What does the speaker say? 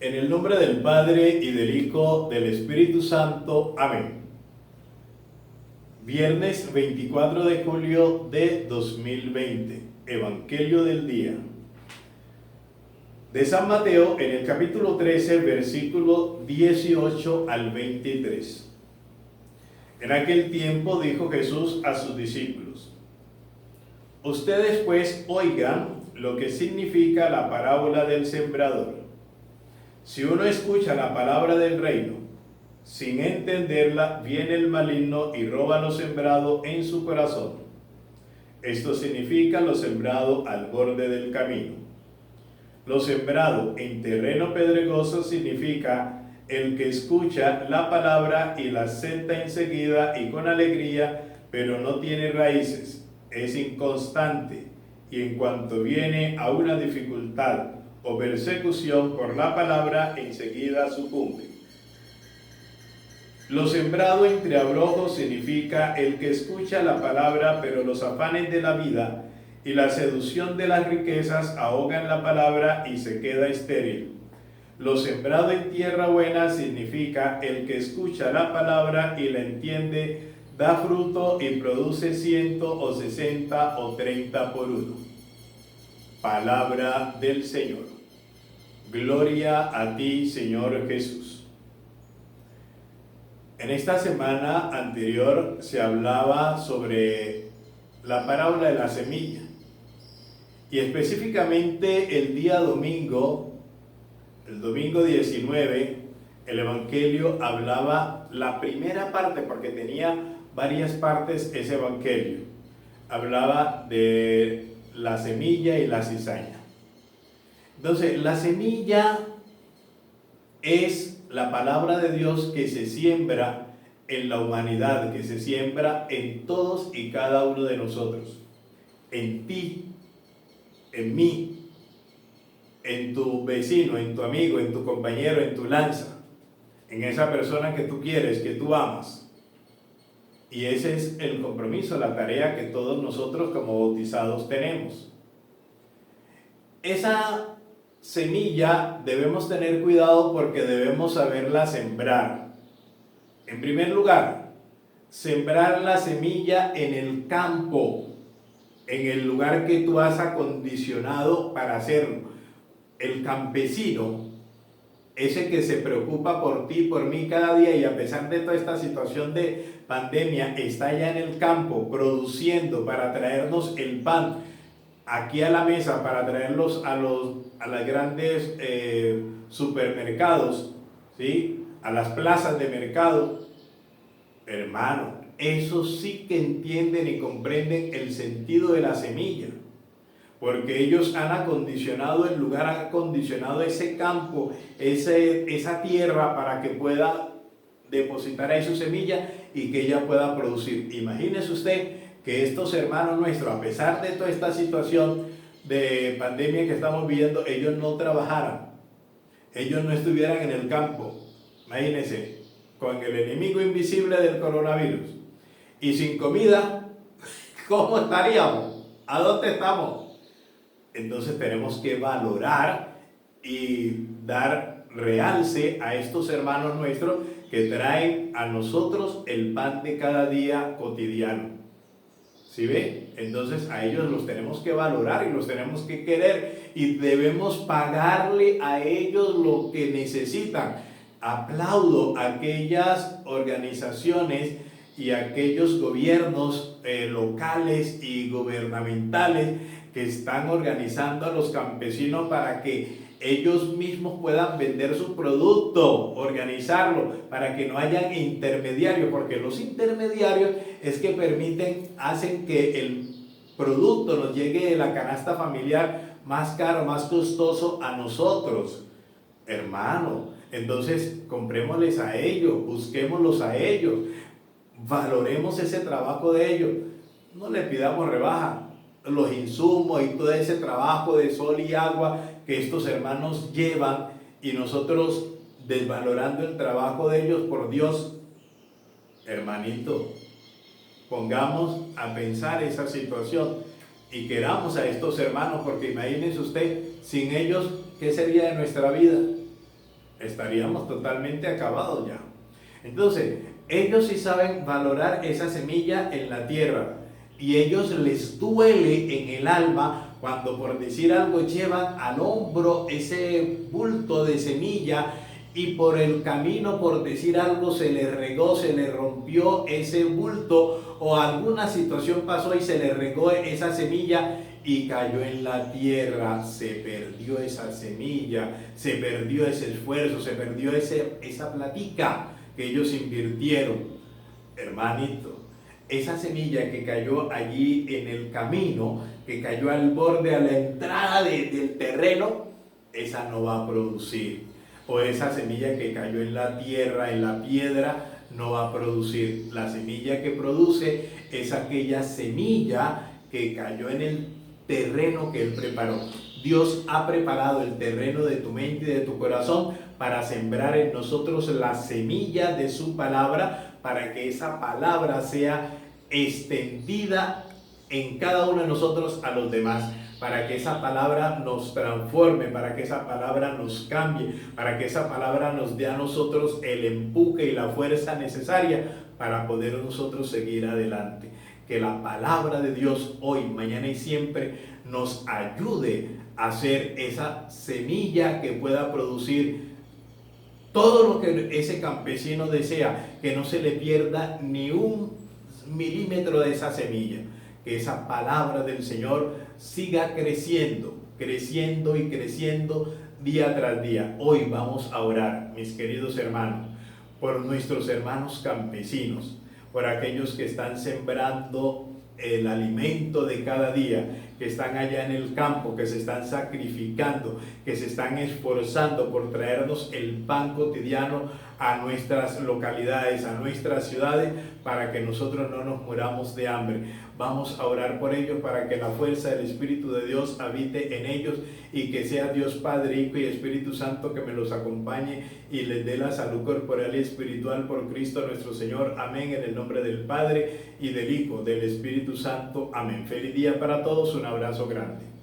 En el nombre del Padre y del Hijo, del Espíritu Santo. Amén. Viernes 24 de julio de 2020. Evangelio del día. De San Mateo, en el capítulo 13, versículo 18 al 23. En aquel tiempo dijo Jesús a sus discípulos: Ustedes pues oigan lo que significa la parábola del sembrador. Si uno escucha la palabra del reino, sin entenderla, viene el maligno y roba lo sembrado en su corazón. Esto significa lo sembrado al borde del camino. Lo sembrado en terreno pedregoso significa el que escucha la palabra y la acepta enseguida y con alegría, pero no tiene raíces, es inconstante y en cuanto viene a una dificultad o persecución por la palabra, enseguida sucumbe. Lo sembrado entre abrojos significa el que escucha la palabra, pero los afanes de la vida y la seducción de las riquezas ahogan la palabra y se queda estéril. Lo sembrado en tierra buena significa el que escucha la palabra y la entiende, da fruto y produce 100 o 60 o 30 por uno. Palabra del Señor. Gloria a ti, Señor Jesús. En esta semana anterior se hablaba sobre la parábola de la semilla. Y específicamente el día domingo, el domingo 19, el Evangelio hablaba la primera parte, porque tenía varias partes ese Evangelio. Hablaba de la semilla y la cizaña. Entonces, la semilla es la palabra de Dios que se siembra en la humanidad, que se siembra en todos y cada uno de nosotros. En ti, en mí, en tu vecino, en tu amigo, en tu compañero, en tu lanza, en esa persona que tú quieres, que tú amas. Y ese es el compromiso, la tarea que todos nosotros como bautizados tenemos. Esa semilla debemos tener cuidado porque debemos saberla sembrar. En primer lugar, sembrar la semilla en el campo, en el lugar que tú has acondicionado para hacerlo. El campesino, ese que se preocupa por ti, por mí cada día, y a pesar de toda esta situación de pandemia, está ya en el campo produciendo para traernos el pan aquí a la mesa, para traerlos a los grandes supermercados, ¿sí? A las plazas de mercado. Hermano, esos sí que entienden y comprenden el sentido de la semilla, porque ellos han acondicionado el lugar, han acondicionado ese campo, esa tierra para que pueda depositar ahí su semilla y que ella pueda producir. Imagínese usted que estos hermanos nuestros, a pesar de toda esta situación de pandemia que estamos viviendo, ellos no trabajaran, ellos no estuvieran en el campo. Imagínense, con el enemigo invisible del coronavirus y sin comida, ¿cómo estaríamos? ¿A dónde estamos? Entonces tenemos que valorar y dar realce a estos hermanos nuestros que traen a nosotros el pan de cada día cotidiano. ¿Sí ve? Entonces a ellos los tenemos que valorar y los tenemos que querer y debemos pagarle a ellos lo que necesitan. Aplaudo a aquellas organizaciones y a aquellos gobiernos locales y gubernamentales que están organizando a los campesinos para que ellos mismos puedan vender su producto, organizarlo, para que no hayan intermediarios, porque los intermediarios es que hacen que el producto nos llegue de la canasta familiar más caro, más costoso a nosotros, hermano. Entonces, comprémosles a ellos, busquémoslos a ellos, valoremos ese trabajo de ellos, no le pidamos rebaja. Los insumos y todo ese trabajo de sol y agua que estos hermanos llevan y nosotros desvalorando el trabajo de ellos, por Dios, hermanito, pongamos a pensar esa situación y queramos a estos hermanos, porque imagínense usted, sin ellos, ¿qué sería de nuestra vida? estaríamos totalmente acabados ya. Entonces, ellos sí saben valorar esa semilla en la tierra, y ellos les duele en el alma cuando, por decir algo, llevan al hombro ese bulto de semilla y por el camino, por decir algo, se le regó, se le rompió ese bulto, o alguna situación pasó y se le regó esa semilla y cayó en la tierra. Se perdió esa semilla, se perdió ese esfuerzo, se perdió esa platica que ellos invirtieron. Hermanito, esa semilla que cayó allí en el camino, que cayó al borde, a la entrada del terreno, esa no va a producir. O esa semilla que cayó en la tierra, en la piedra, no va a producir. La semilla que produce es aquella semilla que cayó en el terreno que Él preparó. Dios ha preparado el terreno de tu mente y de tu corazón para sembrar en nosotros la semilla de su palabra, para que esa palabra sea extendida en cada uno de nosotros a los demás, para que esa palabra nos transforme, para que esa palabra nos cambie, para que esa palabra nos dé a nosotros el empuje y la fuerza necesaria para poder nosotros seguir adelante. Que la palabra de Dios hoy, mañana y siempre nos ayude a ser esa semilla que pueda producir todo lo que ese campesino desea, que no se le pierda ni un milímetro de esa semilla, que esa palabra del Señor siga creciendo, creciendo y creciendo día tras día. Hoy vamos a orar, mis queridos hermanos, por nuestros hermanos campesinos, por aquellos que están sembrando el alimento de cada día, que están allá en el campo, que se están sacrificando, que se están esforzando por traernos el pan cotidiano a nuestras localidades, a nuestras ciudades, para que nosotros no nos muramos de hambre. Vamos a orar por ellos para que la fuerza del Espíritu de Dios habite en ellos y que sea Dios Padre, Hijo y Espíritu Santo que me los acompañe y les dé la salud corporal y espiritual por Cristo nuestro Señor. Amén. En el nombre del Padre y del Hijo, del Espíritu Santo. Amén. Feliz día para todos. Un abrazo grande.